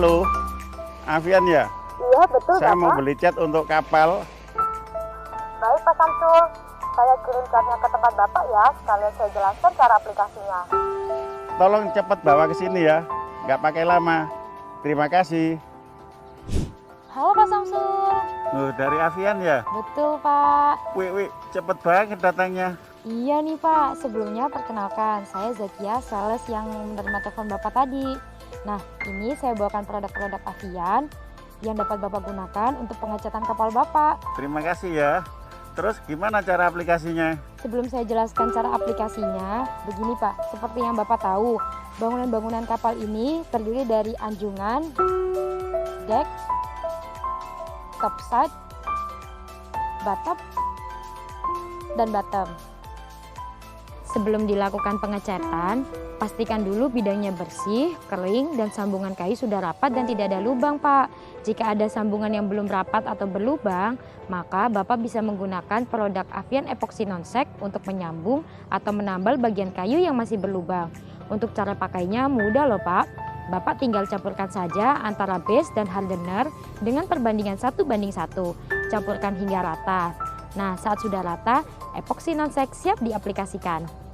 Halo, Avian ya? Iya, betul, Saya Bapak. mau beli cat untuk kapal. Baik, Pak Samsul. Saya kirim catnya ke tempat Bapak ya, sekalian saya jelaskan cara aplikasinya. Tolong cepat bawa ke sini ya, nggak pakai lama. Terima kasih. Halo Pak Samsul. Dari Avian ya? Betul Pak. Wih, cepet banget datangnya. Iya nih Pak, sebelumnya perkenalkan, saya Zakia, sales yang menerima telepon Bapak tadi. Nah, ini saya bawakan produk-produk Avian yang dapat Bapak gunakan untuk pengecatan kapal Bapak. Terima kasih ya. Terus gimana cara aplikasinya? Sebelum saya jelaskan cara aplikasinya, begini Pak, seperti yang Bapak tahu, bangunan-bangunan kapal ini terdiri dari anjungan, deck, topside, batop, dan bottom. Sebelum dilakukan pengecatan, pastikan dulu bidangnya bersih, kering, dan sambungan kayu sudah rapat dan tidak ada lubang, Pak. Jika ada sambungan yang belum rapat atau berlubang, maka Bapak bisa menggunakan produk Avian Epoxy Non-Sec untuk menyambung atau menambal bagian kayu yang masih berlubang. Untuk cara pakainya mudah loh, Pak. Bapak tinggal campurkan saja antara base dan hardener dengan perbandingan 1:1. Campurkan hingga rata. Nah, saat sudah rata, Epoxy Non-Sec siap diaplikasikan.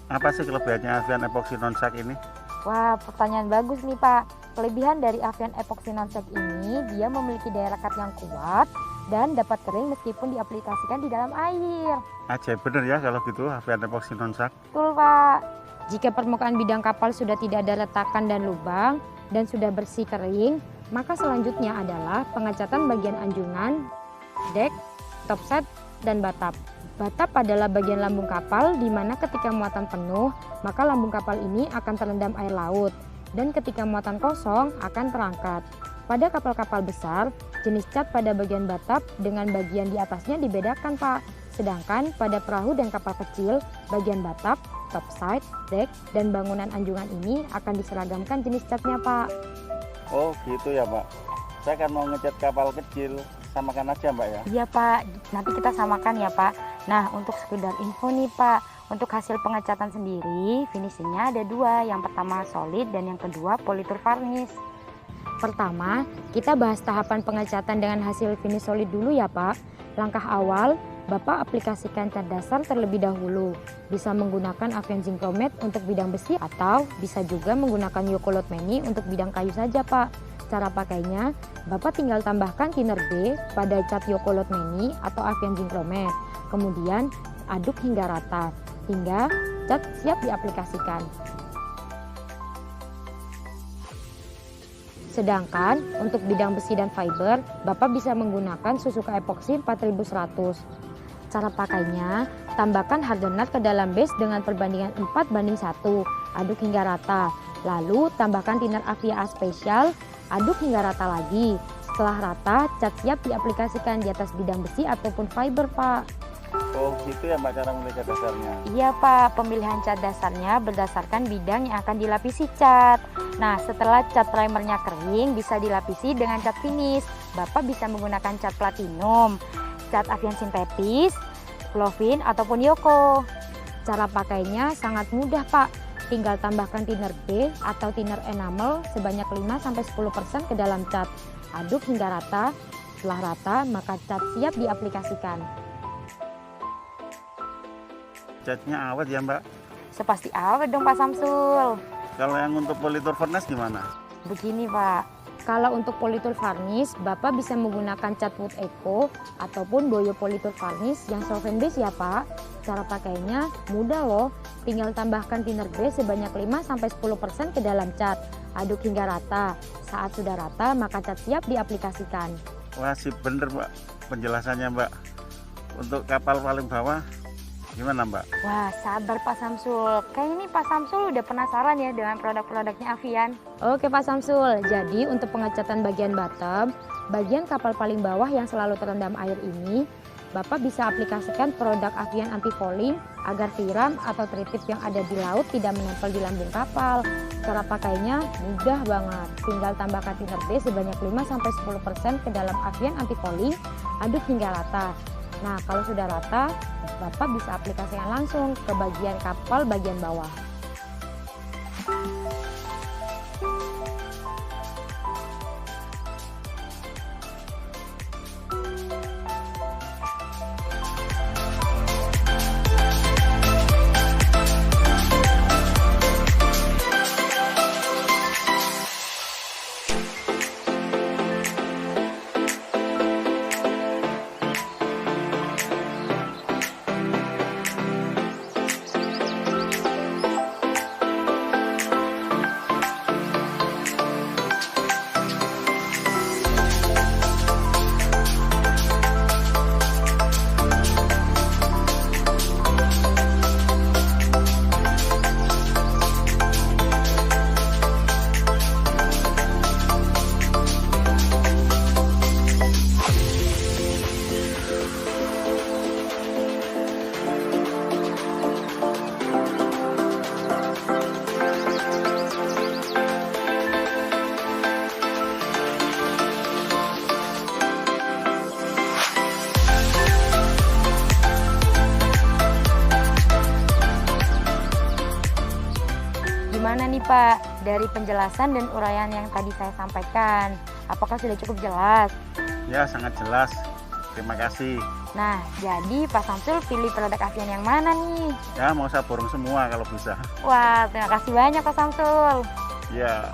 Apa sih kelebihannya Avian Epoxy Non-Sec ini? Wah, pertanyaan bagus nih Pak. Kelebihan dari Avian Epoxy Non-Sec ini, dia memiliki daya rekat yang kuat dan dapat kering meskipun diaplikasikan di dalam air. Ajaib bener ya kalau gitu Avian Epoxy Non-Sec. Betul Pak. Jika permukaan bidang kapal sudah tidak ada retakan dan lubang dan sudah bersih kering, maka selanjutnya adalah pengecatan bagian anjungan, deck, topside, dan batap. Batap adalah bagian lambung kapal di mana ketika muatan penuh, maka lambung kapal ini akan terendam air laut dan ketika muatan kosong akan terangkat. Pada kapal-kapal besar, jenis cat pada bagian batap dengan bagian di atasnya dibedakan, Pak. Sedangkan pada perahu dan kapal kecil, bagian batap, topside, deck, dan bangunan anjungan ini akan diseragamkan jenis catnya, Pak. Oh gitu ya Mbak. Saya kan mau ngecat kapal kecil, samakan aja Mbak ya. Iya Pak, nanti kita samakan ya Pak. Nah, untuk sekedar info nih Pak, untuk hasil pengecatan sendiri finishingnya ada dua. Yang pertama solid dan yang kedua politur varnish. Pertama, kita bahas tahapan pengecatan dengan hasil finish solid dulu ya Pak. Langkah awal, Bapak aplikasikan cat dasar terlebih dahulu. Bisa menggunakan Avian Zinc Chromate untuk bidang besi atau bisa juga menggunakan Yokolot Mani untuk bidang kayu saja Pak. Cara pakainya, Bapak tinggal tambahkan thinner B pada cat Yokolot Mani atau Avian Zinc Chromate. Kemudian aduk hingga rata, hingga cat siap diaplikasikan. Sedangkan untuk bidang besi dan fiber, Bapak bisa menggunakan Suzuka Epoxy 4100. Cara pakainya, tambahkan hardener ke dalam base dengan perbandingan 4:1, aduk hingga rata. Lalu tambahkan thinner Avia A Special, aduk hingga rata lagi. Setelah rata, cat siap diaplikasikan di atas bidang besi ataupun fiber, Pak. Oh gitu ya Mbak cara memilih cat dasarnya. Iya Pak, pemilihan cat dasarnya berdasarkan bidang yang akan dilapisi cat. Nah, setelah cat primernya kering, bisa dilapisi dengan cat finish. Bapak bisa menggunakan cat platinum, cat Avian sintetis, Flovin ataupun Yoko. Cara pakainya sangat mudah Pak. Tinggal tambahkan thinner B atau thinner enamel sebanyak 5-10% ke dalam cat. Aduk hingga rata. Setelah rata, maka cat siap diaplikasikan. Catnya awet ya Mbak. Sepasti awet dong Pak Samsul. Kalau yang untuk politur furnace gimana? Begini Pak, kalau untuk politur varnish, Bapak bisa menggunakan cat Wood Eco ataupun Boyo politur varnish yang solvent base ya Pak. Cara pakainya mudah loh, tinggal tambahkan thinner B sebanyak 5-10% ke dalam cat. Aduk hingga rata. Saat sudah rata, maka cat siap diaplikasikan. Wah sih bener Mbak penjelasannya Mbak. Untuk kapal paling bawah gimana Mbak? Wah, sabar Pak Samsul. Kayaknya nih Pak Samsul udah penasaran ya dengan produk-produknya Avian. Oke Pak Samsul, jadi untuk pengecatan bagian bottom, bagian kapal paling bawah yang selalu terendam air ini, Bapak bisa aplikasikan produk Avian anti-fouling agar tiram atau tritip yang ada di laut tidak menempel di lambung kapal. Cara pakainya mudah banget. Tinggal tambahkan thinner B sebanyak 5-10% ke dalam Avian anti-fouling, aduk hingga rata. Nah, kalau sudah rata, Bapak bisa aplikasikan langsung ke bagian kapal bagian bawah. nih Pak, dari penjelasan dan uraian yang tadi saya sampaikan, apakah sudah cukup jelas? Ya, sangat jelas. Terima kasih. Nah, jadi Pak Samsul pilih produk ASEAN yang mana nih? Ya, mau saya borong semua kalau bisa. Wah, terima kasih banyak Pak Samsul. Ya.